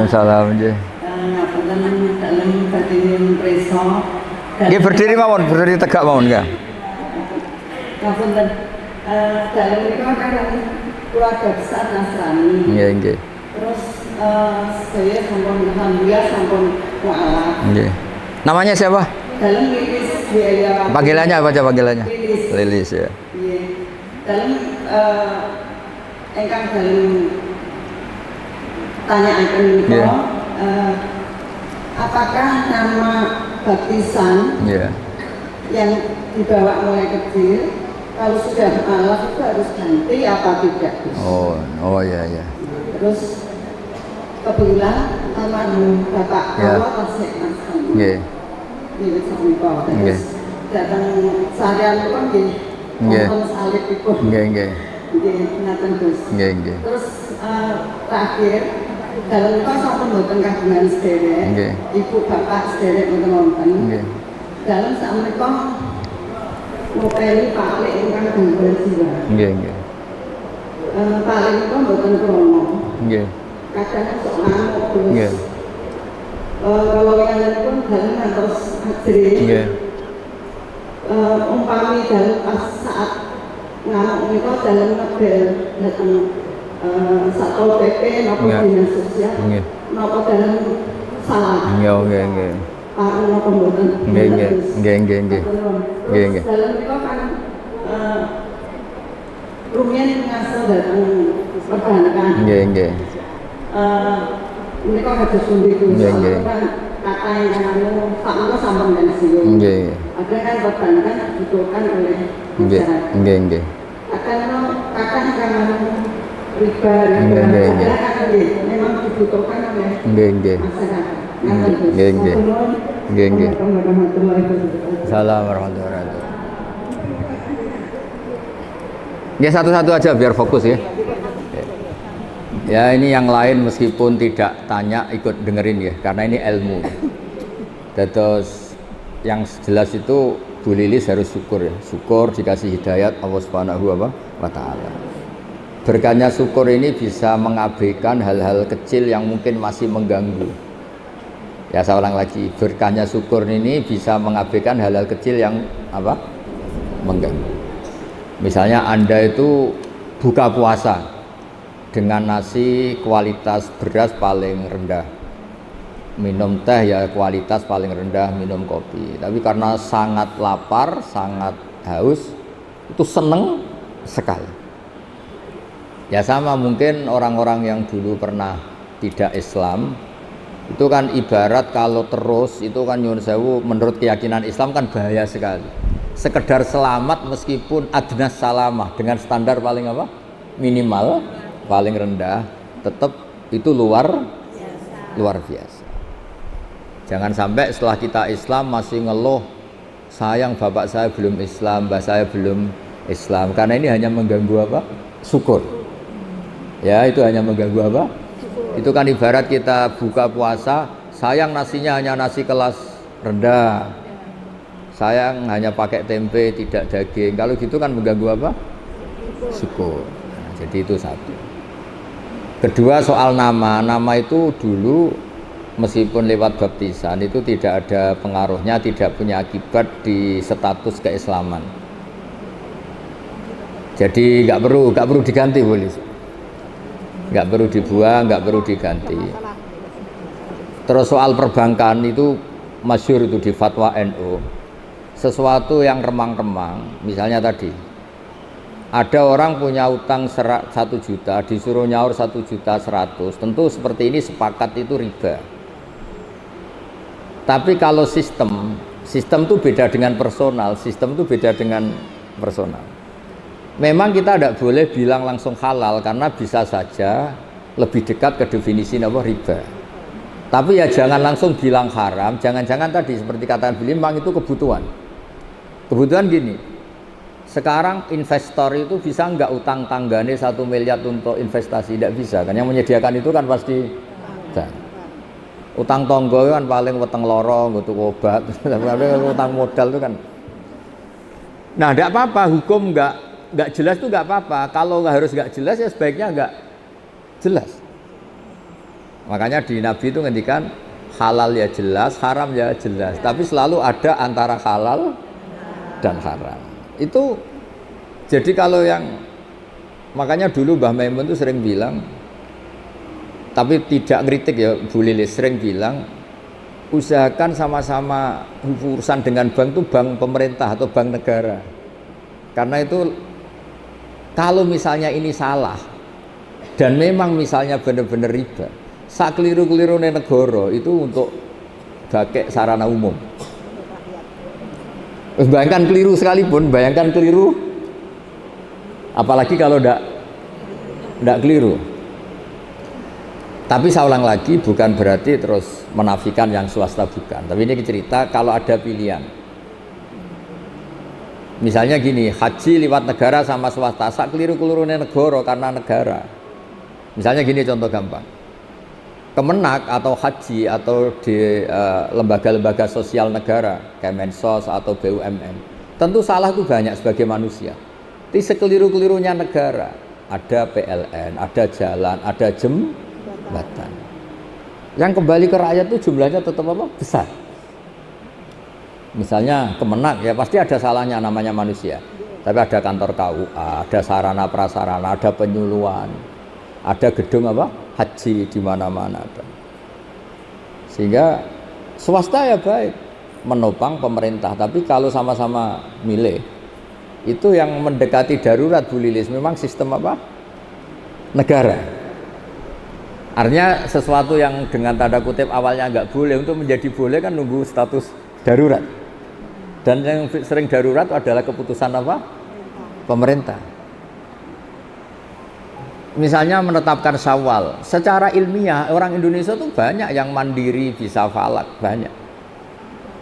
Waalaikumsalam nggih. Dalam berdiri preso. Nggih berdiri mawon, berdiri tegak mawon nggih. Ngapunten dalam itu kan keluarga besar Nasrani. Nggih, nggih. Terus saya sampun alhamdulillah sampun mualaf. Nggih. Namanya siapa? Dalam Lilis biaya. Panggilannya apa aja panggilannya? Lilis. Lilis ya. Iya. Dalam engkang dalam tanyakan itu, Iya. apakah nama baptisan Iya. yang dibawa mulai kecil kalau sudah mualaf itu harus ganti apa tidak? Oh ya ya. Terus kebetulan almarhum bapak Ya. Allah tasik nasrani. Nggih. Ini cerita. Nggih. Terus datang seharian itu kan di Nggih. nonton salib itu. Nggih, nggih. Di ngaten Gus. Nggih, nggih. Terus terakhir dalam itu sampun mboten kagungan sederek. Nggih. Ibu bapak sederek mboten wonten. Nggih. Dalam sakmenika ngopeni Pak ingkang gangguan jiwa. Nggih, nggih. Pak itu mboten krono. Nggih. Kadang sok ngamuk terus. Nggih. Kalau yang pun dalam ngantos ajri. Nggih. Umpami dalam pas saat ngamuk niku dalam ngebel datang Satpol PP napa Nggih. dinas sosial Nggih. napa dalam salah. Nggih, nggih. Pak napa mboten. Nggih, nggih. Nggih, nggih, nggih. Nggih, nggih. Dalam niku kan rumiyin ngasal datang perbankan. Nggih, nggih. Ini kok ada sundi itu, Nggih, nggih. kan kata yang anu, tak sampun pensiun. Nggih. Ada kan perbankan dibutuhkan oleh Nggih, masyarakat. nggih, nggih. Kadang kan anu riba, Nggih, nggih, nggih. memang dibutuhkan oleh Nggih, nggih. masyarakat. Nggih, nggih. Nggih, nggih. Warahmatullahi wabarakatuh. Salam warahmatullahi wabarakatuh. Ya satu-satu aja biar fokus ya. Ya ini yang lain meskipun tidak tanya ikut dengerin ya karena ini ilmu. Terus yang jelas itu Bu Lilis harus syukur ya. Syukur dikasih hidayat Allah Subhanahu wa taala. Berkahnya syukur ini bisa mengabaikan hal-hal kecil yang mungkin masih mengganggu. Ya saya ulang lagi, berkahnya syukur ini bisa mengabaikan hal-hal kecil yang apa? Mengganggu. Misalnya Anda itu buka puasa dengan nasi kualitas beras paling rendah, minum teh ya kualitas paling rendah, minum kopi. Tapi karena sangat lapar, sangat haus, itu seneng sekali. Ya sama mungkin orang-orang yang dulu pernah tidak Islam, itu kan ibarat kalau terus itu kan nyun sewu menurut keyakinan Islam kan bahaya sekali. Sekedar selamat meskipun adnas salamah dengan standar paling apa? Minimal, paling rendah, tetap itu luar biasa. Jangan sampai setelah kita Islam masih ngeluh, sayang bapak saya belum Islam, mbak saya belum Islam, karena ini hanya mengganggu apa? Syukur. Ya itu hanya mengganggu apa? Itu kan ibarat kita buka puasa, sayang nasinya hanya nasi kelas rendah, sayang hanya pakai tempe tidak daging. Kalau gitu kan mengganggu apa? Syukur. Nah, jadi itu satu. Kedua soal nama itu dulu meskipun lewat baptisan itu tidak ada pengaruhnya, tidak punya akibat di status keislaman. Jadi nggak perlu diganti boleh. Nggak perlu dibuang, nggak perlu diganti. Terus soal perbankan itu masyhur itu di fatwa NU. Sesuatu yang remang-remang, misalnya tadi ada orang punya utang 1 juta, disuruh nyaur 1.100.000, tentu seperti ini sepakat itu riba. Tapi kalau sistem itu beda dengan personal, sistem itu beda dengan personal. Memang kita tidak boleh bilang langsung halal karena bisa saja lebih dekat ke definisi apa riba. Tapi ya jangan langsung bilang haram, jangan-jangan tadi seperti katakan Bilimang itu kebutuhan. Kebutuhan gini, sekarang investor itu bisa nggak utang tanggane 1 miliar untuk investasi? Tidak bisa kan, yang menyediakan itu kan pasti bank. Utang tonggo kan paling weteng lorong untuk obat, utang modal itu kan. Nah tidak apa-apa, hukum nggak jelas itu nggak apa-apa. Kalau nggak harus nggak jelas ya sebaiknya nggak jelas. Makanya di Nabi itu ngendikan halal ya jelas, haram ya jelas. Tapi selalu ada antara halal dan haram. Itu jadi kalau yang makanya dulu Mbah Maimun itu sering bilang, tapi tidak ngeritik ya, Bu Lilis sering bilang usahakan sama-sama urusan dengan bank itu bank pemerintah atau bank negara. Karena itu kalau misalnya ini salah dan memang misalnya benar-benar riba, sak keliru-keliru negara itu untuk pakai sarana umum. Bayangkan keliru sekalipun, bayangkan keliru, apalagi kalau tidak keliru. Tapi saya ulang lagi, bukan berarti terus menafikan yang swasta, bukan. Tapi ini cerita kalau ada pilihan. Misalnya gini, haji lewat negara sama swasta, sak keliru-keliru negara karena negara. Misalnya gini contoh gampang. Kemenak atau haji atau di lembaga-lembaga sosial negara, Kemensos atau BUMN, tentu salah itu banyak sebagai manusia. Tapi sekeliru-kelirunya negara, ada PLN, ada jalan, ada jembatan. Yang kembali ke rakyat itu jumlahnya tetap apa? Besar. Misalnya Kemenak ya pasti ada salahnya, namanya manusia. Tapi ada kantor KUA, ada sarana prasarana, ada penyuluhan, ada gedung apa? Haji di mana-mana ada. Sehingga swasta ya baik menopang pemerintah, tapi kalau sama-sama milih itu yang mendekati darurat Bu Lilis memang sistem apa? Negara. Artinya sesuatu yang dengan tanda kutip awalnya nggak boleh untuk menjadi boleh kan nunggu status darurat. Dan yang sering darurat adalah keputusan apa? Pemerintah. Misalnya menetapkan Syawal, secara ilmiah orang Indonesia tuh banyak yang mandiri bisa falak, banyak.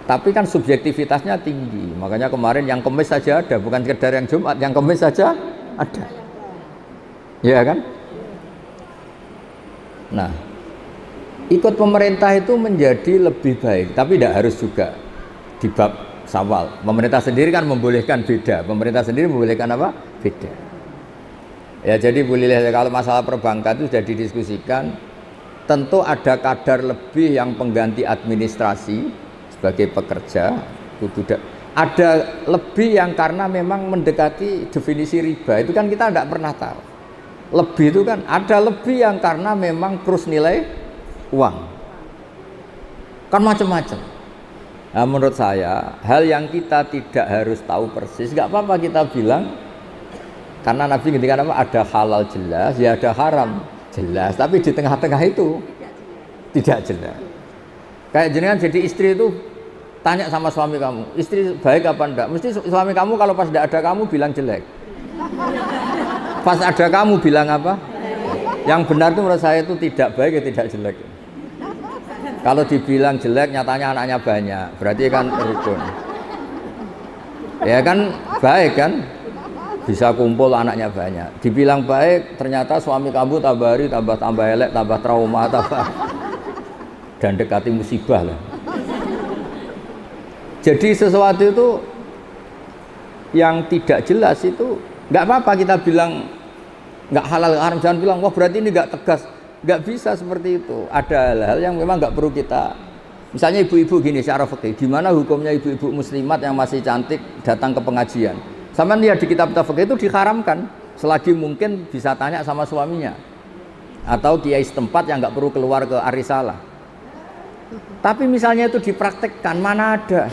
Tapi kan subjektivitasnya tinggi. Makanya kemarin yang Kemis saja ada, bukan sekedar yang Jumat, yang Kemis saja ada. Ya kan? Nah, ikut pemerintah itu menjadi lebih baik, tapi tidak harus juga di bab Syawal. Pemerintah sendiri kan membolehkan beda. Pemerintah sendiri membolehkan apa? Beda. Ya jadi Bu Lilis, kalau masalah perbankan itu sudah didiskusikan, tentu ada kadar lebih yang pengganti administrasi sebagai pekerja, ada lebih yang karena memang mendekati definisi riba, itu kan kita tidak pernah tahu. Lebih itu kan ada lebih yang karena memang terus nilai uang, kan macam-macam. Nah, menurut saya hal yang kita tidak harus tahu persis, nggak apa-apa kita bilang. Karena Nabi ketika apa ada halal jelas, ya ada haram jelas, tapi di tengah-tengah itu tidak jelas. Kayak jenengan jadi istri itu tanya sama suami kamu, istri baik apa enggak? Mesti suami kamu kalau pas tidak ada kamu bilang jelek. Pas ada kamu bilang apa? Yang benar itu menurut saya itu tidak baik ya tidak jelek. Kalau dibilang jelek nyatanya anaknya banyak, berarti kan rukun. Ya kan baik kan? Bisa kumpul anaknya banyak. Dibilang baik, ternyata suami kamu tambah hari tambah elek, tambah trauma, tambah dan dekati musibah lah. Jadi sesuatu itu yang tidak jelas itu nggak apa-apa kita bilang nggak halal haram, jangan bilang wah berarti ini nggak tegas. Nggak bisa seperti itu. Ada hal-hal yang memang nggak perlu kita. Misalnya ibu-ibu gini secara fikih, gimana hukumnya ibu-ibu muslimat yang masih cantik datang ke pengajian? Sama lihat di kitab fikih itu diharamkan selagi mungkin bisa tanya sama suaminya atau kiai setempat yang nggak perlu keluar ke arisalah. Tapi misalnya itu dipraktekkan, mana ada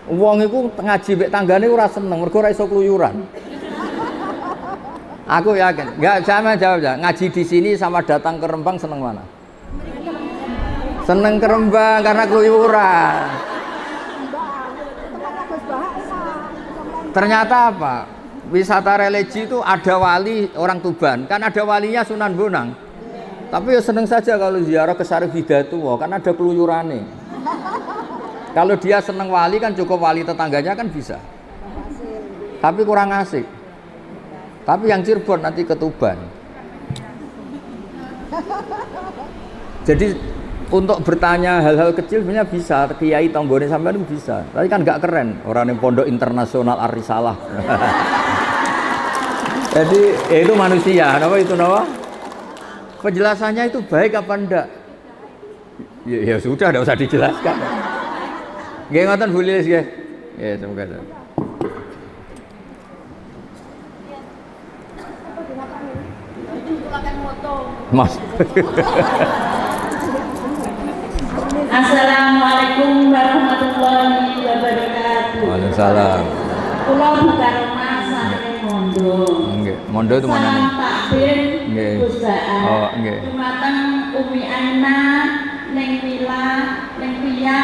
wong itu ngaji mbek tanggane ora seneng mergo ora iso kluyuran. Aku yakin, nggak sama jawab ya. Ngaji di sini sama datang ke Rembang seneng mana? Seneng ke Rembang karena kluyuran. Ternyata apa? Wisata religi itu ada wali orang Tuban, kan ada walinya Sunan Bonang. Tapi ya seneng saja kalau ziarah ke Syarif Hidayatullah, kan ada keluyurannya. Kalau dia seneng wali kan cukup wali tetangganya kan bisa. Tapi kurang asik. Tapi yang Cirebon nanti ke Tuban. Jadi untuk bertanya hal-hal kecil sebenarnya bisa, kiai tonggone sampean itu bisa. Tapi kan nggak keren orang yang pondok internasional Arisalah. Jadi itu manusia, apa itu nama? Penjelasannya itu baik apa enggak? Ya sudah, enggak usah dijelaskan. Nggih ngoten Bu Lilis nggih. Ya semoga. Mas. Assalamualaikum warahmatullahi wabarakatuh. Waalaikumsalam. Kula bukan Mas saking Mondo. Nggih, Mondo itu mana nih? Salam takbir Nggih. Gusdaan. Oh, nggih. Dumateng Umi Aina, Neng Mila, Neng Pia,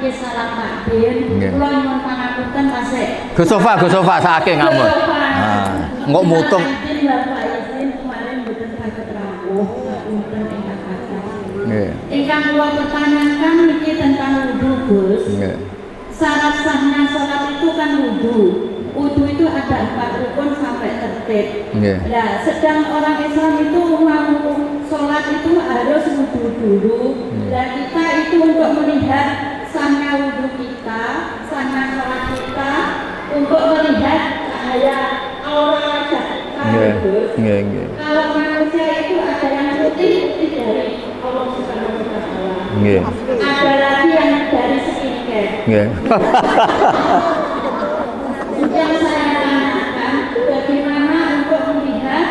nggih salam takbir. Nggih. Kula nyuwun pangapunten tasik. Gus Sofa saking ngamun. Ah, engko mutung. Bapak izin kemarin mboten saged rawuh, ngapunten ingkang kathah. Nggih. Ingkang kula pertanyakan niki tentang wudu, Gus. Nggih. Syarat sahnya sholat itu kan wudu. Wudu itu ada 4 rukun sampai tertib. Nggih. Nah, sedang orang Islam itu mau sholat itu harus wudu dulu. Dan kita itu untuk melihat sahnya wudu kita, sahnya sholat kita, untuk melihat cahaya aura wajah kita. Nggih. Gus. Nggih. Kalau manusia itu ada yang putih dari Allah Subhanahu wa Ta'ala. Nggih. Ada lagi yang dari skincare. Nggih. Yang saya tanyakan, bagaimana untuk melihat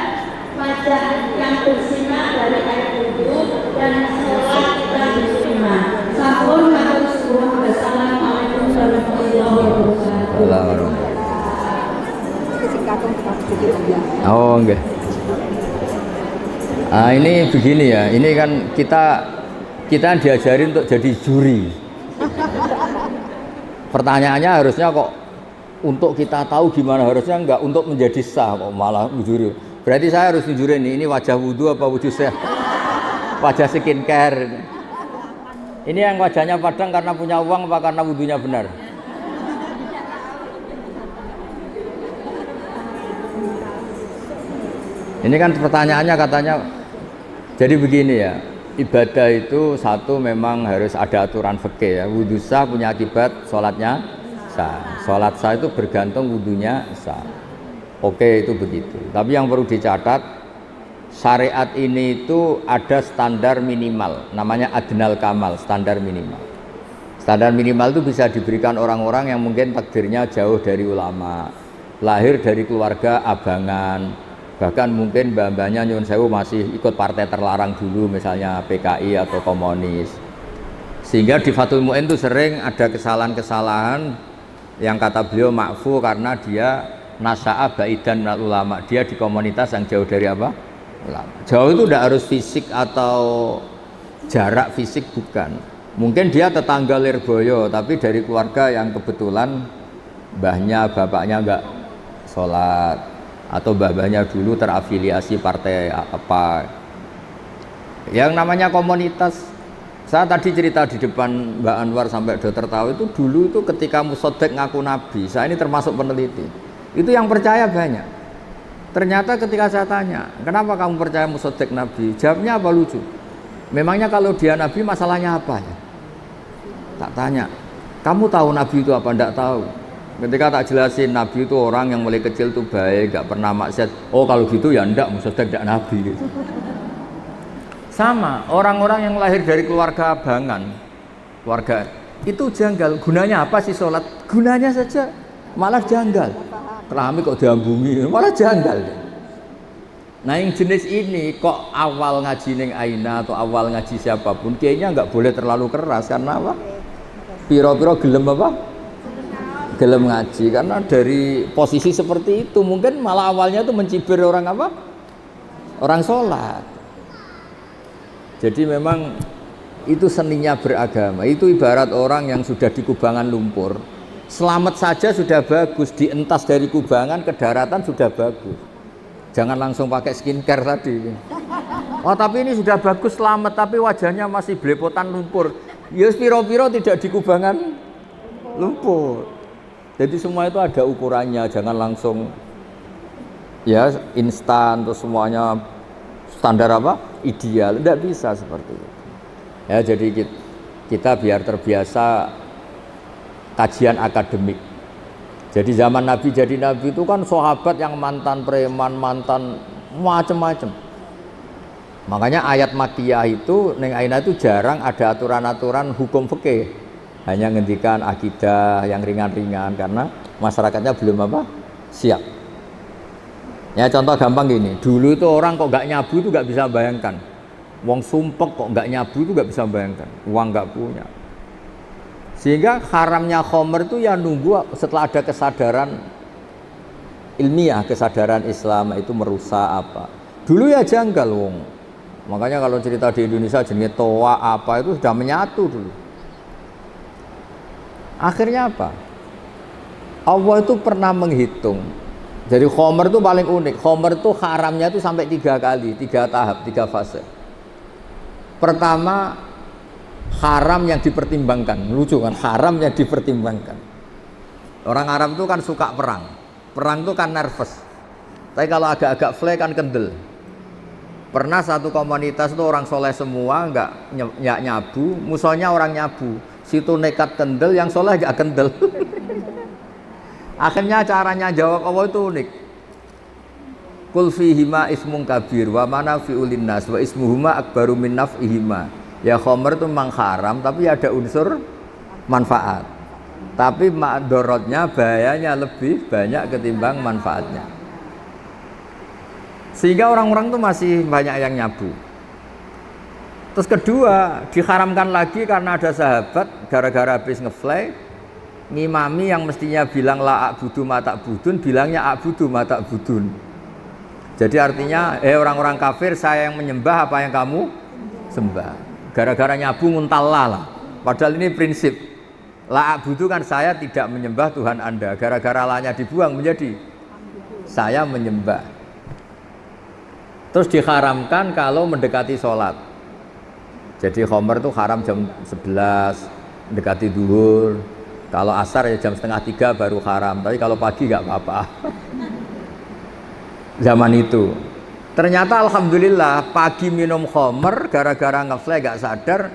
wajah yang bersinar dari air wudu dan sholat kita diterima. Sampun matur suwun. Wassalamualaikum warahmatullahi wabarakatuh. Oh, nggih. Ah, ini begini ya. Ini kan kita diajarin untuk jadi juri. Pertanyaannya harusnya kok untuk kita tahu gimana, harusnya enggak untuk menjadi sah, kok malah juri. Berarti saya harus nunjurin ini wajah wudu apa wujud sehat? Wajah skincare. Ini yang wajahnya padang karena punya uang apa karena wudunya benar? Ini kan pertanyaannya katanya, jadi begini ya, ibadah itu satu memang harus ada aturan fikih ya. Wudu sah punya akibat sholatnya sah. Sholat sah itu bergantung wudunya sah. Oke, itu begitu. Tapi yang perlu dicatat, syariat ini itu ada standar minimal, namanya adnal kamal, standar minimal. Standar minimal itu bisa diberikan orang-orang yang mungkin takdirnya jauh dari ulama, lahir dari keluarga abangan, bahkan mungkin mbak-mbaknya nyuwun sewu masih ikut partai terlarang dulu, misalnya PKI atau komunis. Sehingga di Fathul Mu'in itu sering ada kesalahan-kesalahan yang kata beliau ma'fu karena dia nasa'a baidan minal ulama, dia di komunitas yang jauh dari apa? Ulama. Jauh itu tidak harus fisik atau jarak fisik, bukan. Mungkin dia tetangga Lirboyo tapi dari keluarga yang kebetulan mbahnya bapaknya enggak sholat, atau mbah-mbahnya dulu terafiliasi partai apa. Yang namanya komunitas, saya tadi cerita di depan Mbak Anwar sampai dokter tahu, itu dulu itu ketika Musoddek ngaku nabi, saya ini termasuk peneliti, itu yang percaya banyak. Ternyata ketika saya tanya, kenapa kamu percaya Musoddek nabi? Jawabnya apa? Lucu. Memangnya kalau dia nabi masalahnya apa ya? Tak tanya, kamu tahu nabi itu apa? Enggak tahu. Ketika tak jelasin, nabi itu orang yang mulai kecil tuh baik, gak pernah maksiat. Oh kalau gitu ya enggak, Musoddek enggak nabi gitu. Sama, orang-orang yang lahir dari keluarga abangan, keluarga itu janggal. Gunanya apa sih sholat? Gunanya saja malah janggal. Terami kok diambungi, malah janggal. Nah yang jenis ini kok awal ngaji ning Aina atau awal ngaji siapapun, kayaknya nggak boleh terlalu keras. Karena apa? Piro-piro gelem apa? Gelem ngaji. Karena dari posisi seperti itu mungkin malah awalnya tuh mencibir orang apa? Orang sholat. Jadi memang itu seninya beragama. Itu ibarat orang yang sudah di kubangan lumpur, selamat saja sudah bagus, dientas dari kubangan ke daratan sudah bagus. Jangan langsung pakai skincare tadi. Oh tapi ini sudah bagus selamat, tapi wajahnya masih belepotan lumpur. Ya piro-piro tidak di kubangan lumpur. Jadi semua itu ada ukurannya, jangan langsung ya instan terus semuanya standar apa? Ideal. Tidak bisa seperti itu. Ya jadi kita biar terbiasa kajian akademik. Jadi zaman Nabi jadi Nabi itu kan sahabat yang mantan preman, mantan macam-macam. Makanya ayat makiyah itu neng Aina itu jarang ada aturan-aturan hukum fikih. Hanya ngendikan akidah yang ringan-ringan karena masyarakatnya belum apa? Siap. Ya contoh gampang gini, dulu itu orang kok nggak nyabu itu nggak bisa bayangkan. Wong sumpek kok nggak nyabu itu nggak bisa bayangkan. Uang nggak punya. Sehingga haramnya khomer itu ya nunggu setelah ada kesadaran ilmiah, kesadaran Islam itu merusak apa. Dulu ya janggal wong. Makanya kalau cerita di Indonesia jenis toa apa itu sudah menyatu dulu. Akhirnya apa? Allah itu pernah menghitung. Jadi khomer itu paling unik. Khomer itu haramnya itu sampai 3 kali, 3 tahap, 3 fase. Pertama haram yang dipertimbangkan. Lucu kan? Haram yang dipertimbangkan. Orang Arab itu kan suka perang. Perang itu kan nervous. Tapi kalau agak-agak fly kan kendel. Pernah satu komunitas itu orang soleh semua nggak nyabu, musuhnya orang nyabu. Situ nekat kendel, yang soleh nggak kendel. Akhirnya caranya jawab Allah itu unik. Kul fihima ismun kabir wa manafi'ul linnas wa ismuhuma akbaru min naf'ihima. Ya khomer itu memang haram tapi ada unsur manfaat. Tapi madorotnya, bahayanya lebih banyak ketimbang manfaatnya. Sehingga orang-orang itu masih banyak yang nyabu. Terus kedua, diharamkan lagi karena ada sahabat gara-gara habis ngefly ngimami yang mestinya bilang la a'budu ma ta'budun, bilangnya a'budu ma ta'budun. Jadi artinya orang-orang kafir saya yang menyembah apa yang kamu sembah. Gara-gara nyabu muntalla lah. Padahal ini prinsip la a'budu kan saya tidak menyembah Tuhan Anda. Gara-gara lanya dibuang menjadi saya menyembah. Terus diharamkan kalau mendekati sholat. Jadi khomer itu haram jam 11 mendekati duhur. Kalau asar ya jam 2:30 baru haram. Tapi kalau pagi nggak apa-apa. Zaman itu. Ternyata alhamdulillah pagi minum khomer gara-gara ngefly nggak sadar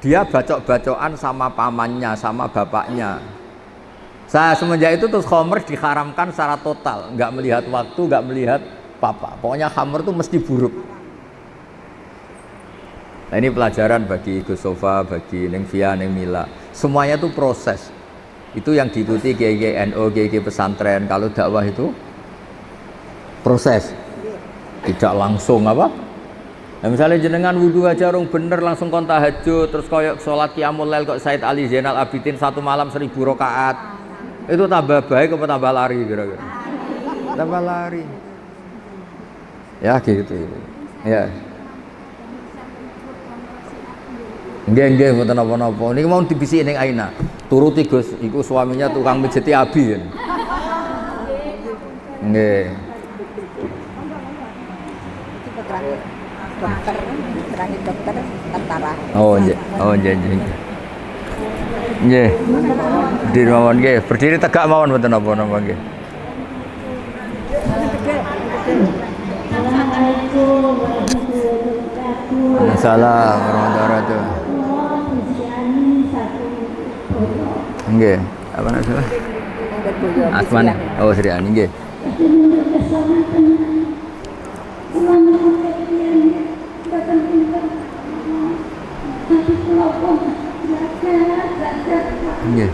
dia bacok-bacokan sama pamannya, sama bapaknya. Saya semenjak itu terus khomer diharamkan secara total, nggak melihat waktu, nggak melihat apa. Pokoknya khamr itu mesti buruk. Nah ini pelajaran bagi Gus Sofa, bagi Neng Via, Neng Mila. Semuanya itu proses. Itu yang diikuti GG NU, GG pesantren. Kalau dakwah itu proses. Tidak langsung apa? Nah, misalnya jenengan wudhu aja rung bener langsung kon tahajud, terus koyok sholat qiyamul lail kok Said Ali Zainal Abidin 1 malam 1000 rakaat. Itu tambah baik apa tambah lari kira-kira? Tambah lari. Ya gitu. Ya. Nggih mboten napa-napa. Niki mau dibisiki ning Aina. Turuti Gus, iku suaminya tukang mijeti abi. Nggih. Dokter tentara. Oh nggih. Nggih. Berdiri mawon nggih. Berdiri tegak mawon mboten napa-napa nggih. Assalamualaikum warahmatullahi wabarakatuh. Nggih, apa namanya? Asmane. Oh, Sri Ani nggih. Nggih.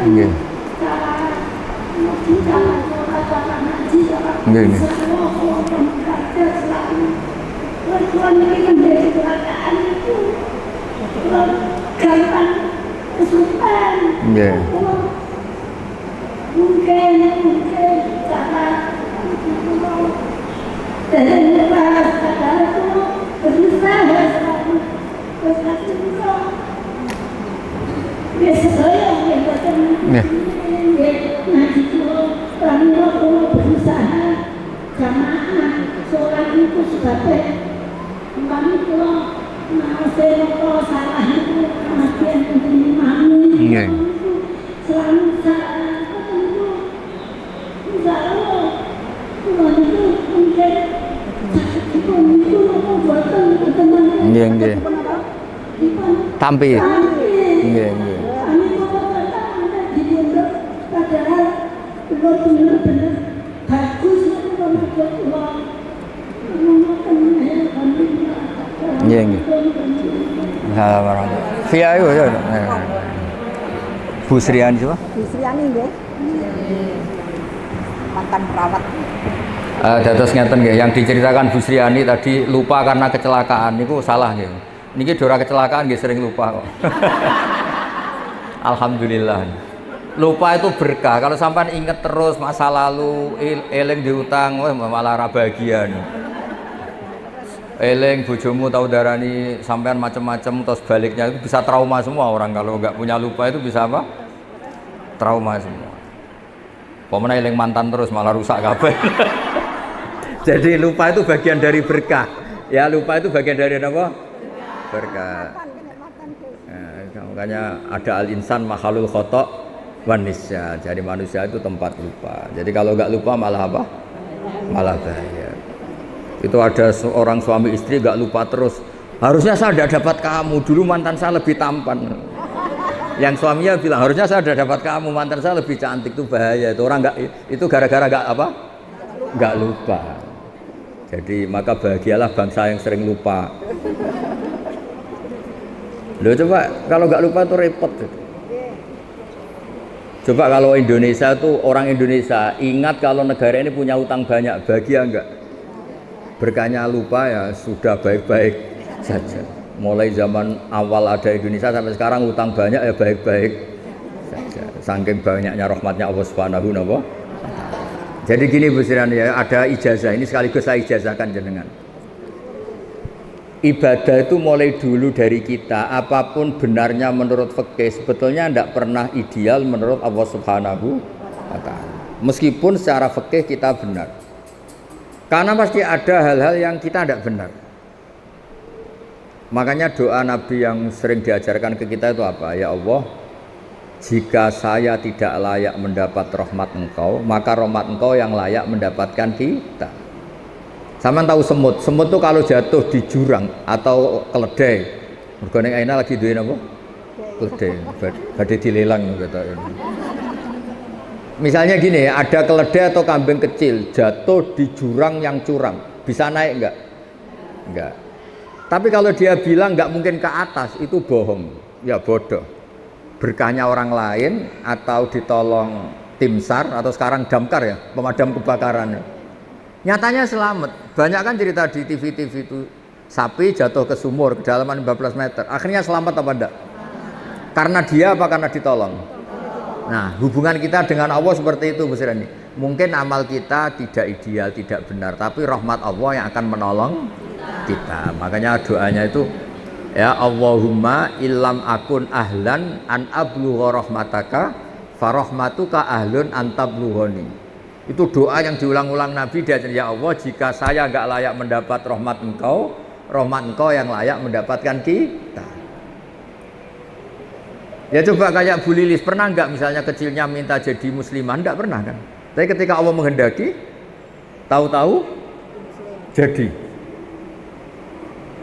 Nggih. Nggih. Nggih. Mungkin cara nggih. Tampi. Nggih. Kulo bener-bener bagus kalau kulo ngomongkan kami. Iya nggih. Alhamdulillah. Via itu ya. Bu Sriani coba. Bu Sriani nggih. Mantan perawat. Dados ngeten nggih, yang diceritakan Bu Sriani tadi lupa karena kecelakaan niku salah nggih. Niki dora kecelakaan nggih sering lupa kok. Alhamdulillah. Lupa itu berkah. Kalau sampai inget terus masa lalu, eling diutang, wah malah ra bahagia nih. Eling bojomu tahu darani sampean macam-macam terus baliknya itu bisa trauma semua orang kalau nggak punya lupa itu bisa apa? Trauma semua. Pokoknya eling mantan terus malah rusak kabeh. Jadi lupa itu bagian dari berkah. Ya lupa itu bagian dari apa? Berkah. Nah, makanya ada al-insan mahalul khotok wanisya. Jadi manusia itu tempat lupa. Jadi kalau nggak lupa malah apa? Malah bahaya. Itu ada seorang suami istri nggak lupa terus. Harusnya saya tidak dapat kamu. Dulu mantan saya lebih tampan. Yang suaminya bilang harusnya saya sudah dapat kamu. Mantan saya lebih cantik. Itu bahaya. Itu orang nggak. Itu gara-gara nggak apa? Nggak lupa. Jadi maka bahagialah bangsa yang sering lupa. Loh coba kalau nggak lupa itu repot. Coba kalau Indonesia tuh orang Indonesia ingat kalau negara ini punya utang banyak, bahagia enggak? Berkahnya lupa ya sudah baik-baik saja. Mulai zaman awal ada Indonesia sampai sekarang utang banyak ya baik-baik saja. Saking banyaknya rahmatnya Allah Subhanahu wa ta'ala. Jadi gini Bu Sriani ya, ada ijazah ini sekaligus saya ijazahkan jenengan. Ibadah itu mulai dulu dari kita, apapun benarnya menurut fikih sebetulnya tidak pernah ideal menurut Allah Subhanahu wa ta'ala. Meskipun secara fikih kita benar. Karena pasti ada hal-hal yang kita tidak benar. Makanya doa Nabi yang sering diajarkan ke kita itu apa? Ya Allah, jika saya tidak layak mendapat rahmat Engkau, maka rahmat Engkau yang layak mendapatkan kita. Sama tahu semut? Semut itu kalau jatuh di jurang atau keledai, mergane aina lagi duwe apa? Keledai, badhe dilelang gitu. Misalnya gini, ada keledai atau kambing kecil jatuh di jurang yang curam, bisa naik enggak? Enggak. Tapi kalau dia bilang enggak mungkin ke atas, itu bohong, ya bodoh. Berkahnya orang lain atau ditolong tim SAR atau sekarang damkar ya, pemadam kebakaran. Nyatanya selamat. Banyak kan cerita di TV-TV itu sapi jatuh ke sumur kedalaman 15 meter. Akhirnya selamat apa enggak? Karena dia apa karena ditolong? Nah, hubungan kita dengan Allah seperti itu Bu Sriani. Mungkin amal kita tidak ideal, tidak benar, tapi rahmat Allah yang akan menolong kita. Makanya doanya itu ya Allahumma illam akun ahlan an ablugha rahmataka farahmatuka ahlun an tablughani. Itu doa yang diulang-ulang Nabi dia ya Allah, jika saya enggak layak mendapat rahmat Engkau yang layak mendapatkan kita. Ya coba kayak Bu Lilis, pernah enggak misalnya kecilnya minta jadi muslimah? Enggak pernah kan? Tapi ketika Allah menghendaki, tahu-tahu jadi.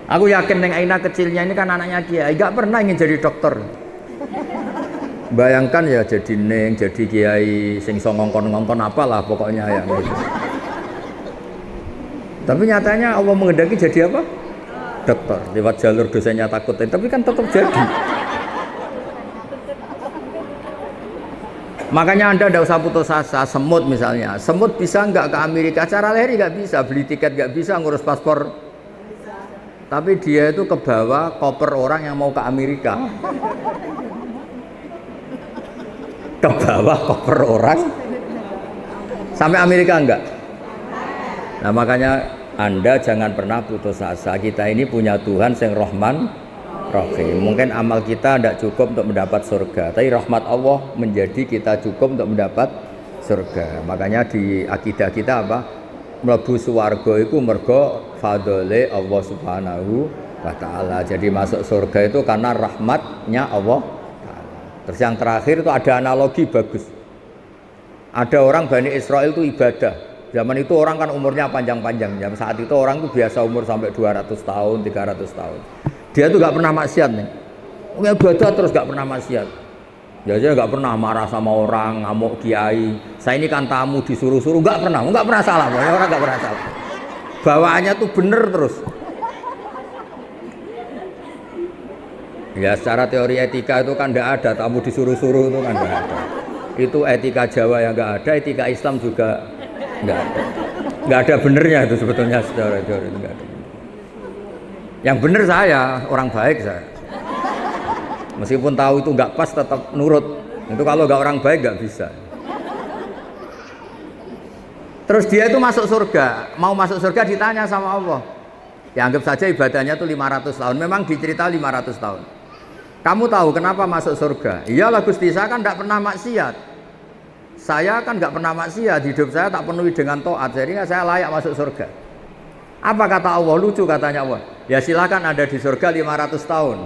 Aku yakin Neng Aina kecilnya ini kan anaknya Kiai, enggak pernah ingin jadi dokter. Bayangkan ya jadi Neng, jadi Kiai, sing iso ngongkon-ngongkon apalah pokoknya ya. Gitu. Tapi nyatanya Allah menghendaki jadi apa? Dokter. Lewat jalur dosanya takut, tapi kan tetap jadi. Makanya Anda tidak usah putus asa. Semut misalnya, semut bisa nggak ke Amerika? Cara lahir nggak bisa, beli tiket nggak bisa, ngurus paspor. Tapi dia itu kebawa koper orang yang mau ke Amerika. Kebawa koper orang sampai Amerika enggak? Nah makanya Anda jangan pernah putus asa. Kita ini punya Tuhan yang Rahman Rahim. Mungkin amal kita tidak cukup untuk mendapat surga, tapi rahmat Allah menjadi kita cukup untuk mendapat surga. Makanya di akidah kita apa? Mlebu swarga itu mergo fadhole Allah Subhanahu wa ta'ala. Jadi masuk surga itu karena rahmatnya Allah ta'ala. Terus yang terakhir itu ada analogi bagus. Ada orang Bani Israel itu ibadah. Zaman itu orang kan umurnya panjang-panjang. Saat itu orang itu biasa umur sampai 200 tahun, 300 tahun. Dia tuh gak pernah maksiat nih. Ibadah terus gak pernah maksiat. Jadi nggak pernah marah sama orang, ngamuk kiai. Saya ini kan tamu disuruh-suruh, nggak pernah salah. Pokoknya orang nggak pernah salah. Bawaannya tuh bener terus. Ya secara teori etika itu kan tidak ada, tamu disuruh-suruh itu kan tidak ada. Itu etika Jawa yang nggak ada, etika Islam juga nggak ada. Nggak ada benernya itu sebetulnya secara teori itu nggak ada. Yang bener saya, orang baik saya. Meskipun tahu itu nggak pas tetap nurut. Itu kalau nggak orang baik nggak bisa. Terus dia itu masuk surga, mau masuk surga ditanya sama Allah. Ya anggap saja ibadahnya itu 500 tahun, memang dicerita 500 tahun. Kamu tahu kenapa masuk surga? Iyalah Gusti, saya kan tidak pernah maksiat. Saya kan nggak pernah maksiat, hidup saya tak penuhi dengan taat, jadi saya layak masuk surga. Apa kata Allah? Lucu katanya Allah. Ya silakan ada di surga 500 tahun.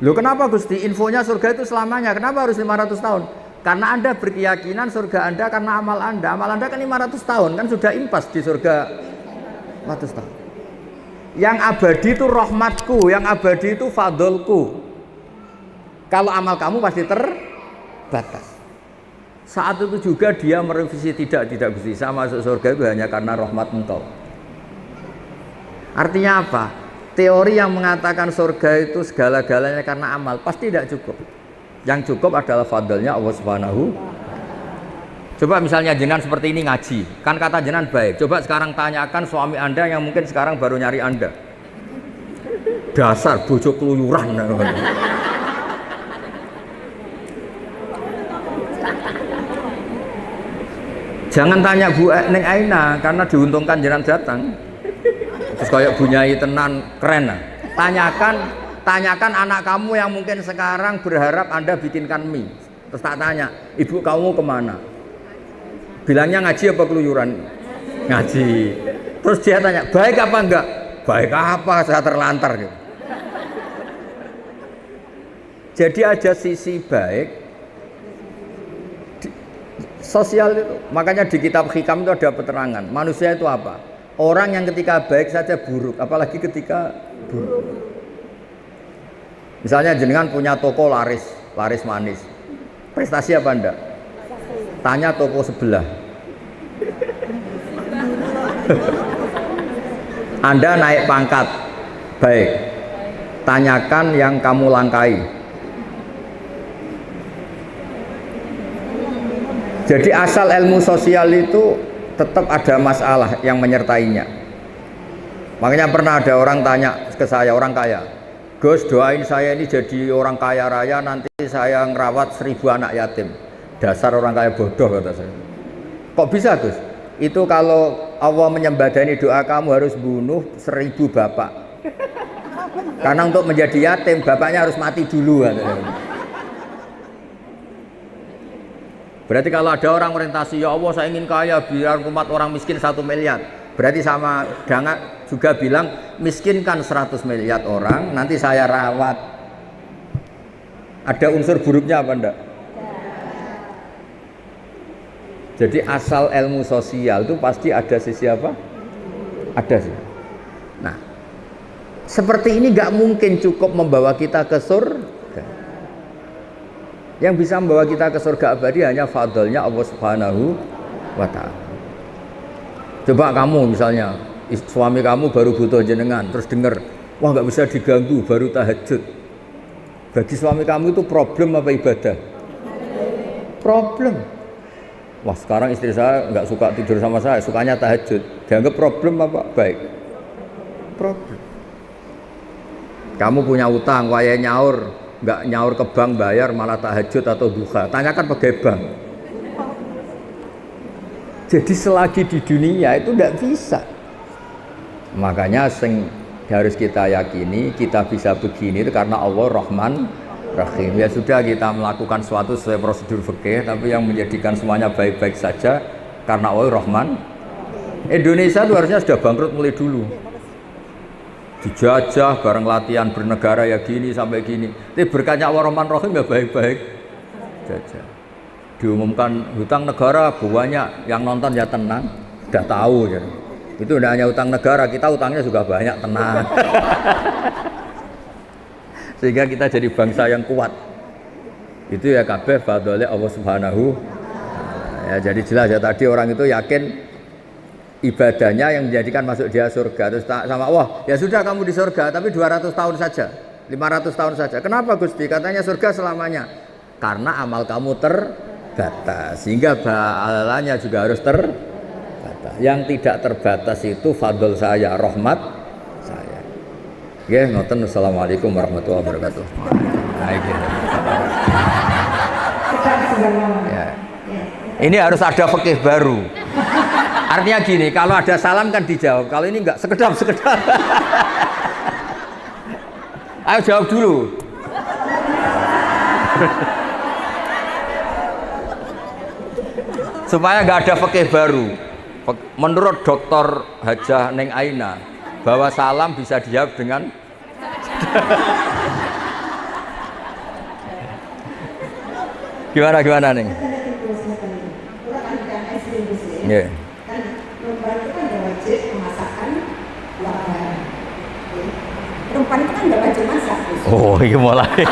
Loh kenapa Gusti? Infonya surga itu selamanya, kenapa harus 500 tahun? Karena Anda berkeyakinan surga Anda karena amal Anda kan 500 tahun, kan sudah impas di surga 500 tahun. Yang abadi itu rahmatku, yang abadi itu fadlku. Kalau amal kamu pasti terbatas. Saat itu juga dia merevisi tidak Gusti, saya masuk surga itu hanya karena rahmat Engkau. Artinya apa? Teori yang mengatakan surga itu segala-galanya karena amal pasti tidak cukup. Yang cukup adalah fadlnya Allah Subhanahu. Coba misalnya jenengan seperti ini ngaji, kan kata jenengan baik. Coba sekarang tanyakan suami Anda yang mungkin sekarang baru nyari Anda. Dasar bojo keluyuran. Jangan tanya Bu Neng Aina karena diuntungkan jenengan datang. Terus kayak bunyai tenan keren lah. Tanyakan anak kamu yang mungkin sekarang berharap Anda bikinkan mie. Terus tak tanya, ibu kamu kemana? Bilangnya ngaji apa keluyuran? Ngaji. Terus dia tanya, baik apa enggak? Baik apa? Saya terlantar gitu. Jadi ada sisi baik sosial itu. Makanya di kitab Hikam itu ada keterangan. Manusia itu apa? Orang yang ketika baik saja buruk, apalagi ketika buruk. Misalnya jenengan punya toko laris manis. Prestasi apa enggak? Tanya toko sebelah. Anda naik pangkat, baik. Tanyakan yang kamu langkai. Jadi asal ilmu sosial itu tetap ada masalah yang menyertainya. Makanya pernah ada orang tanya ke saya, orang kaya, Gus doain saya ini jadi orang kaya raya, nanti saya ngerawat 1000 anak yatim. Dasar orang kaya bodoh kata saya. Kok bisa Gus? Itu kalau Allah menyembadani doa kamu harus bunuh 1000 bapak. Karena untuk menjadi yatim bapaknya harus mati dulu katanya. Berarti kalau ada orang orientasi ya Allah saya ingin kaya biar umat orang miskin 1 miliar. Berarti sama dengan juga bilang miskinkan 100 miliar orang, nanti saya rawat. Ada unsur buruknya apa enggak? Jadi asal ilmu sosial itu pasti ada sisi apa? Ada sih. Nah, seperti ini nggak mungkin cukup membawa kita ke surga. Yang bisa membawa kita ke surga abadi hanya fadlnya Allah Subhanahu wa ta'ala. Coba kamu misalnya suami kamu baru butuh jenengan, terus dengar, wah nggak bisa diganggu, baru tahajud. Bagi suami kamu itu problem apa ibadah? Problem. Wah sekarang istri saya nggak suka tidur sama saya, sukanya tahajud. Dianggap problem apa? Baik. Problem. Kamu punya utang, waya nyaur, nggak nyaur ke bank bayar malah tahajud atau duha. Tanyakan pegawai bank. Jadi selagi di dunia itu tidak bisa. Makanya harus kita yakini kita bisa begini itu karena Allah Rahman Rahim. Ya sudah kita melakukan suatu sesuai prosedur fikih, tapi yang menjadikan semuanya baik-baik saja karena Allah Rahman. Indonesia itu harusnya sudah bangkrut mulai dulu. Dijajah bareng latihan bernegara ya gini sampai gini. Tapi berkatnya Allah Rahman Rahim ya baik-baik jajah. Diumumkan hutang negara banyak, yang nonton ya tenang, sudah tahu ya. Itu tidak hanya hutang negara, kita hutangnya juga banyak, tenang. Sehingga kita jadi bangsa yang kuat. Itu ya kabeh fadhole Allah Subhanahu wa taala. Ya jadi jelas ya tadi orang itu yakin ibadahnya yang menjadikan masuk dia surga. Terus sama Allah, ya sudah kamu di surga tapi 200 tahun saja, 500 tahun saja. Kenapa Gusti? Katanya surga selamanya. Karena amal kamu terbatas, sehingga pahalanya juga harus terbatas. Yang tidak terbatas itu fadl saya, rahmat saya. Oke, ngoten. Assalamualaikum warahmatullahi wabarakatuh. Ya. Ini harus ada fikih baru. Artinya gini, kalau ada salam kan dijawab. Kalau ini enggak, sekedap. Ayo jawab dulu. Supaya enggak ada fikih baru. Menurut Dr. Hajah Neng Aina, bahwa salam bisa dijawab dengan gimana Neng? Yeah. Kan perempuan itu kan nggak wajib memasakkan lapangan. Perempuan itu kan nggak wajib masak. Oh, ini mulai.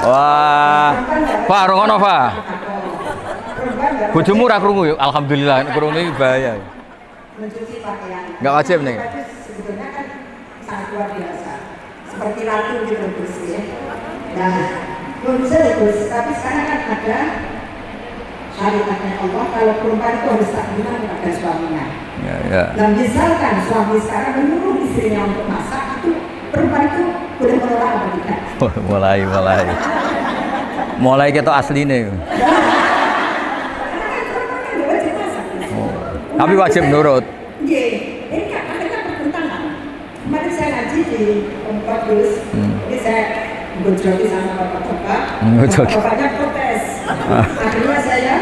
Wah, Pak, rungono Pak. Bojomu ora krungu yuk. Alhamdulillah, krungu iki bahaya. Mencuci pakaian. Nggak wajib nih. Sebetulnya kan sangat luar biasa. Seperti ratu gitu Gus ya. Nah, belum bisa Gus, tapi sekarang kan ada syariatnya Allah kalau perempuan itu harus taklimat kepada suaminya. Ya. Dan misalkan suami sekarang menyuruh istrinya untuk masak, itu perempuan itu boleh menolak atau tidak? Mulai kita asline. Tapi wajib nurut. Iya, ini kan pertentangan. Kemarin saya ngaji di tempat Gus, jadi saya berjogi sama bapak-bapak. Bapaknya protes. Akhirnya saya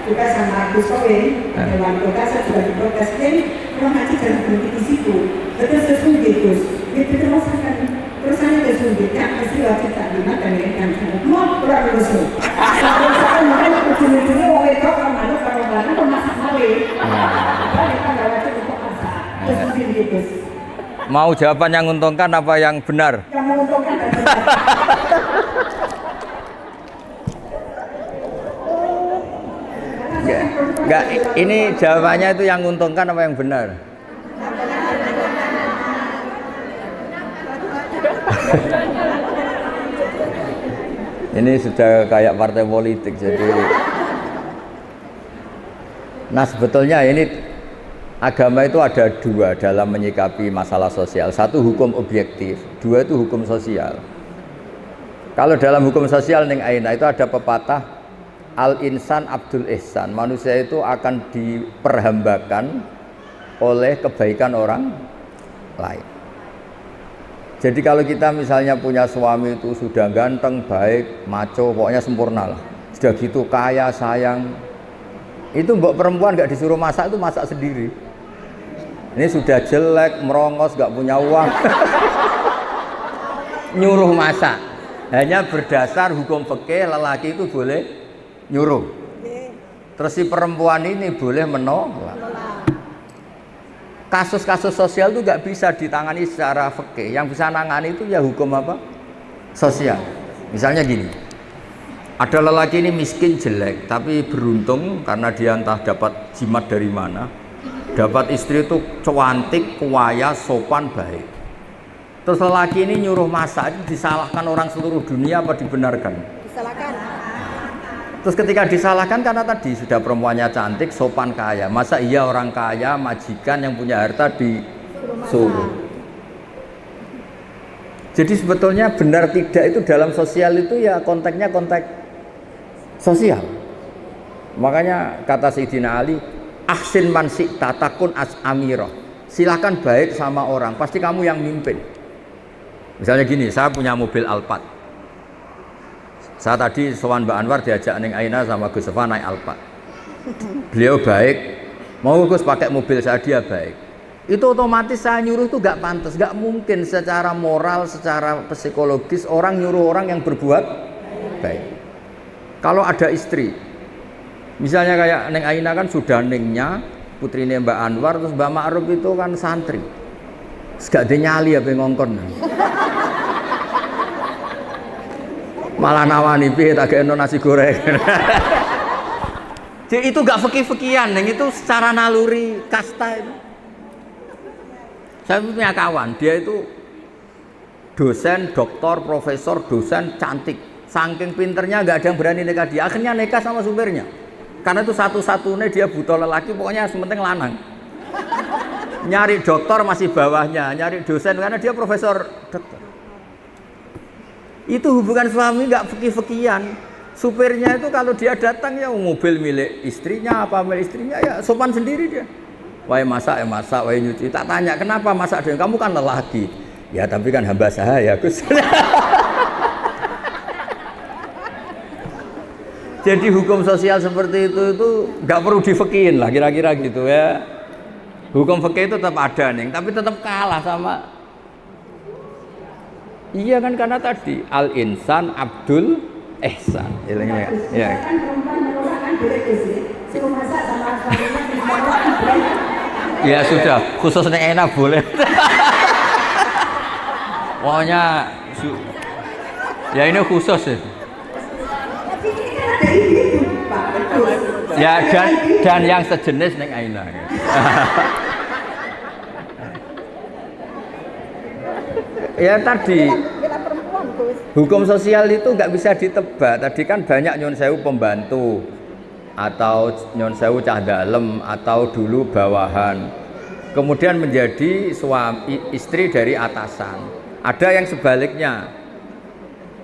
juga sama Gus Kowe, wali kota, saya juga diprotes. Jadi orang ngaji jangan berhenti di situ. Terus sesungguh Gus, itu teruskan. Terus saya sesungguhnya istri wajib taklimat dan ikan. Mau kurang rusuh. Saya mungkin ujung-ujungnya mau wedok kalau malu kalau malu pemasak mali. Kita nggak wajib untuk masak. Terus begini Gus. Mau jawaban yang menguntungkan apa yang benar? Yang menguntungkan dan benar. Enggak, ini jawabannya itu yang menguntungkan apa yang benar? Ini sudah kayak partai politik jadi. Nah sebetulnya ini agama itu ada dua dalam menyikapi masalah sosial. Satu hukum objektif, dua itu hukum sosial. Kalau dalam hukum sosial Neng Aina itu ada pepatah Al-insan abdul ihsan, manusia itu akan diperhambakan oleh kebaikan orang lain. Jadi kalau kita misalnya punya suami itu sudah ganteng, baik, maco, pokoknya sempurna lah. Sudah gitu kaya, sayang. Itu mbok perempuan gak disuruh masak, itu masak sendiri. Ini sudah jelek, merongos, gak punya uang. Nyuruh masak. Hanya berdasar hukum fikih lelaki itu boleh nyuruh. Terus si perempuan ini boleh menolak. Kasus-kasus sosial itu nggak bisa ditangani secara fikih. Yang bisa nangani itu ya hukum apa? Sosial. Misalnya gini, ada lelaki ini miskin jelek, tapi beruntung karena dia entah dapat jimat dari mana, dapat istri itu cantik, kuaya, sopan, baik. Terus lelaki ini nyuruh masak, itu disalahkan orang seluruh dunia apa dibenarkan? Disalahkan. Terus ketika disalahkan karena tadi sudah perempuannya cantik, sopan, kaya. Masa iya orang kaya, majikan yang punya harta disuruh? Jadi sebetulnya benar tidak itu dalam sosial itu ya konteksnya konteks sosial. Makanya kata Sayyidina Ali, ahsin man syi'ta takun as amirah. Silahkan baik sama orang, pasti kamu yang mimpin. Misalnya gini, saya punya mobil Alphard. Saya tadi sowan Mbak Anwar diajak Neng Aina sama Gus Sofa naik Alphard. Beliau baik, mau Gus pakai mobil saya, dia baik. Itu otomatis saya nyuruh itu gak pantas, gak mungkin secara moral, secara psikologis orang nyuruh orang yang berbuat baik. Kalau ada istri, misalnya kayak Neng Aina kan sudah nengnya, putrinya Mbak Anwar, terus Mbak Ma'ruf itu kan santri. Gak ada nyali apa ngongkon. Malah nawani piye tak gekno nasi goreng. Jadi itu gak fikih-fikihan, yang itu secara naluri kasta itu. Saya punya kawan, dia itu dosen, doktor, profesor, dosen, cantik. Saking pinternya gak ada yang berani nikah dia. Akhirnya nikah sama supirnya. Karena itu satu-satunya dia butuh lelaki, pokoknya sementing lanang. Nyari doktor masih bawahnya, nyari dosen karena dia profesor dokter. Itu hubungan suami gak fikih-fikihan. Supirnya itu kalau dia datang ya mobil milik istrinya apa milik istrinya ya sopan sendiri dia. Wahai masak ya masak, wahai nyuci. Tak tanya kenapa masak dia, kamu kan lelaki. Ya tapi kan hamba sahaya Gus. Jadi hukum sosial seperti itu nggak perlu difikihin lah kira-kira gitu ya. Hukum fikih itu tetap ada nih, tapi tetap kalah sama. Iya kan karena tadi al insan abdul ihsan. Ya. Ya sudah, khususnya enak boleh. Pokoknya ya ini khusus ya. Ya dan yang sejenis neng Aina. Ya tadi hukum sosial itu nggak bisa ditebak. Tadi kan banyak nyon sewu pembantu atau nyon sewu cah dalem atau dulu bawahan. Kemudian menjadi suami istri dari atasan. Ada yang sebaliknya.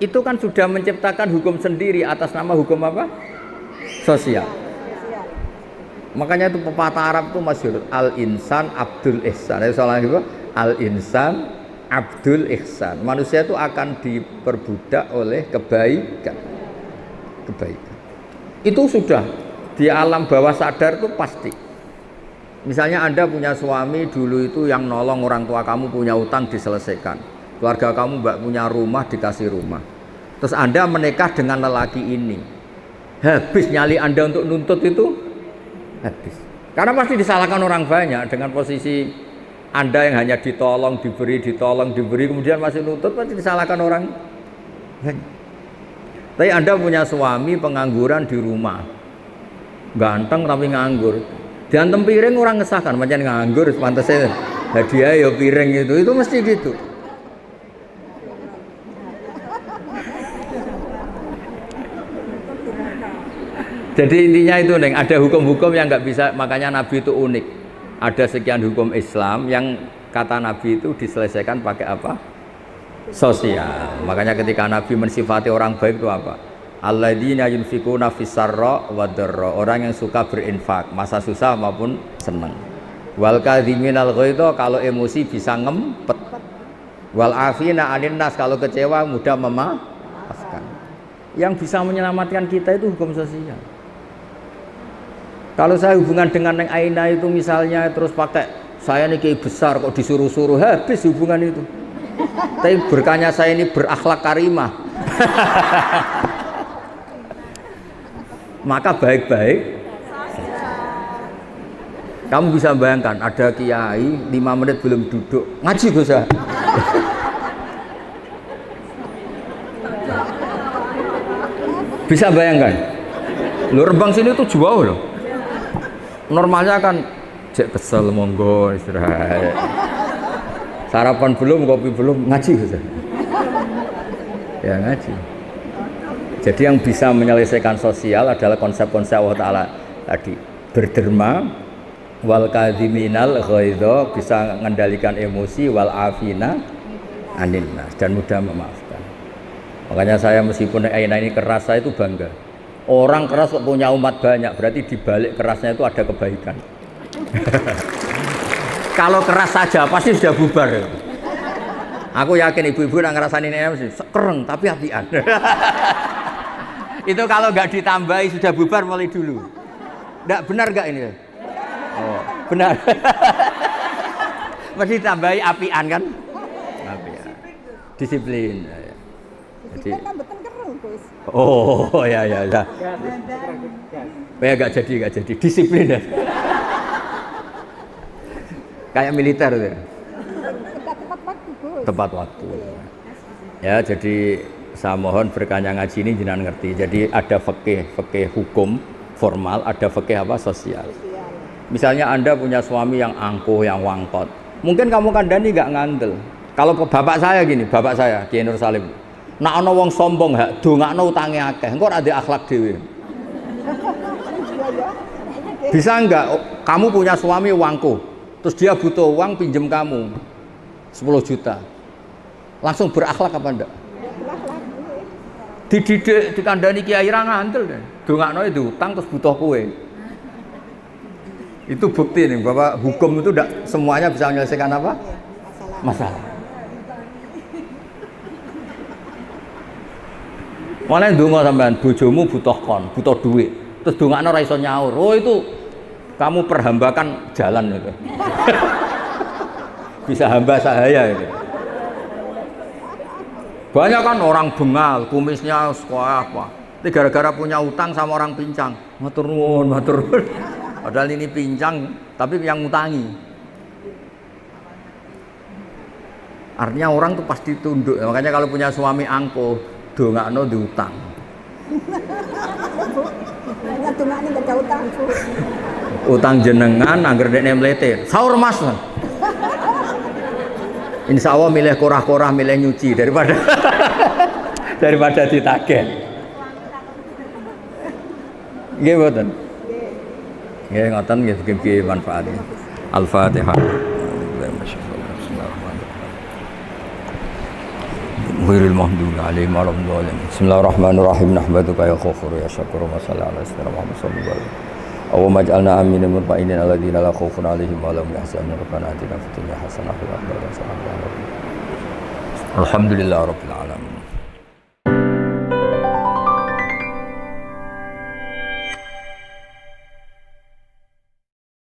Itu kan sudah menciptakan hukum sendiri atas nama hukum apa? Sosial. Makanya itu pepatah Arab itu masyhur al-insan abdul ihsan. Soalnya gitu, al-insan abdul ihsan. Manusia itu akan diperbudak oleh kebaikan. Itu sudah di alam bawah sadar itu pasti. Misalnya Anda punya suami dulu itu yang nolong orang tua kamu punya utang diselesaikan. Keluarga kamu mbak punya rumah dikasih rumah. Terus Anda menikah dengan lelaki ini. Habis nyali Anda untuk nuntut itu habis. Karena pasti disalahkan orang banyak dengan posisi Anda yang hanya ditolong, diberi, kemudian masih nuntut, pasti disalahkan orang banyak. Tapi Anda punya suami pengangguran di rumah, ganteng tapi nganggur, diantem piring orang ngesahkan, macam nganggur, pantasnya hadiah ya piring itu mesti gitu. Jadi intinya itu Neng, ada hukum-hukum yang nggak bisa, makanya Nabi itu unik. Ada sekian hukum Islam yang kata Nabi itu diselesaikan pakai apa? Sosial. Makanya ketika Nabi mensifati orang baik itu apa? Alladzina yunfikuna fis-sarra wad-dharra, orang yang suka berinfak masa susah maupun senang. Wal kadhiminal ghaidha, kalau emosi bisa ngempet. Wal afina 'anil nas, kalau kecewa mudah memaafkan. Yang bisa menyelamatkan kita itu hukum sosial. Kalau saya hubungan dengan Neng Aina itu misalnya terus pakai saya ini kiai besar kok disuruh-suruh, habis hubungan itu. Tapi berkahnya saya ini berakhlak karimah. Maka baik-baik. Kamu bisa bayangkan ada kiai 5 menit belum duduk ngaji Gus ya. Bisa bayangkan. Lu Rembang sini tuh jauh loh. Normalnya kan cek kesel monggo istirahat. Sarapan belum, kopi belum, ngaji saja. Ya ngaji. Jadi yang bisa menyelesaikan sosial adalah konsep-konsep Allah Ta'ala tadi. Berderma, wal kadhiminal ghaidha, bisa mengendalikan emosi, wal afina anin nas, dan mudah memaafkan. Makanya saya meskipun Aina ini keras, saya itu bangga. Orang keras kok punya umat banyak, berarti di balik kerasnya itu ada kebaikan. Kalau keras saja pasti sudah bubar. Aku yakin ibu-ibu yang ngerasain ini mesti kereng tapi hatian. Itu kalau nggak ditambahi sudah bubar mulai dulu. Nggak benar nggak ini? Oh, benar. Mesti ditambahi apian kan? Apian. Disiplin. Jadi, oh ya. Ya nggak jadi disiplin ya. Kayak militer itu. Tepat waktu. Ya jadi saya mohon berkahnya ngaji ini jenengan ngerti. Jadi ada fikih hukum formal, ada fikih apa sosial. Misalnya Anda punya suami yang angkuh, yang wangkot. Mungkin kamu kandani nggak ngandel. Kalau ke bapak saya gini, bapak saya Kiai Nur Salim. Nak ana wong sombong hak dongakno utange akeh. Engko ora ndek akhlak dhewe. Bisa enggak kamu punya suami wangkuh, terus dia butuh uang pinjem kamu 10 juta. Langsung berakhlak apa enggak? Dididik dikandani kiai ra ngandel kan. Dongakno itu utang terus butuh kowe. Itu bukti nih bahwa hukum itu enggak semuanya bisa menyelesaikan apa? Masalah. Malah ndonga sampean bojomu butuh kon, butuh duit. Terus dongakno ra iso nyaur. Oh itu kamu perhambakan jalan itu. Bisa hamba sahaya itu. Banyak kan orang bengal, kumisnya sekolah apa. Ini gara-gara punya utang sama orang pincang. Matur nuwun, matur nuwun. Padahal ini pincang, tapi yang ngutangi. Artinya orang tuh pasti tunduk. Makanya kalau punya suami angkuh, dongakno diutang. Utang jenengan angger dekne mlete. Saur Mas. Insya Allah milih korah-korah, milih nyuci daripada daripada ditagih. Nggih mboten. Nggih ngoten nggih mugi manfaat. Al-Fatihah. Ghairil maghdubi alaihim waladdallin. Bismillahirrahmanirrahim. Nahmaduka ya ghafur ya syakur wa sallallahu alaihi wasallam sallallahu alaihi. Allahumma ij'alna aminin mutma'innin alladzina la khaufun 'alaihim wa lahum yahzanun. Rabbana atina fid dunya hasanah wa fil akhirati hasanah wa qina adzabannar. Alhamdulillahirabbil alamin.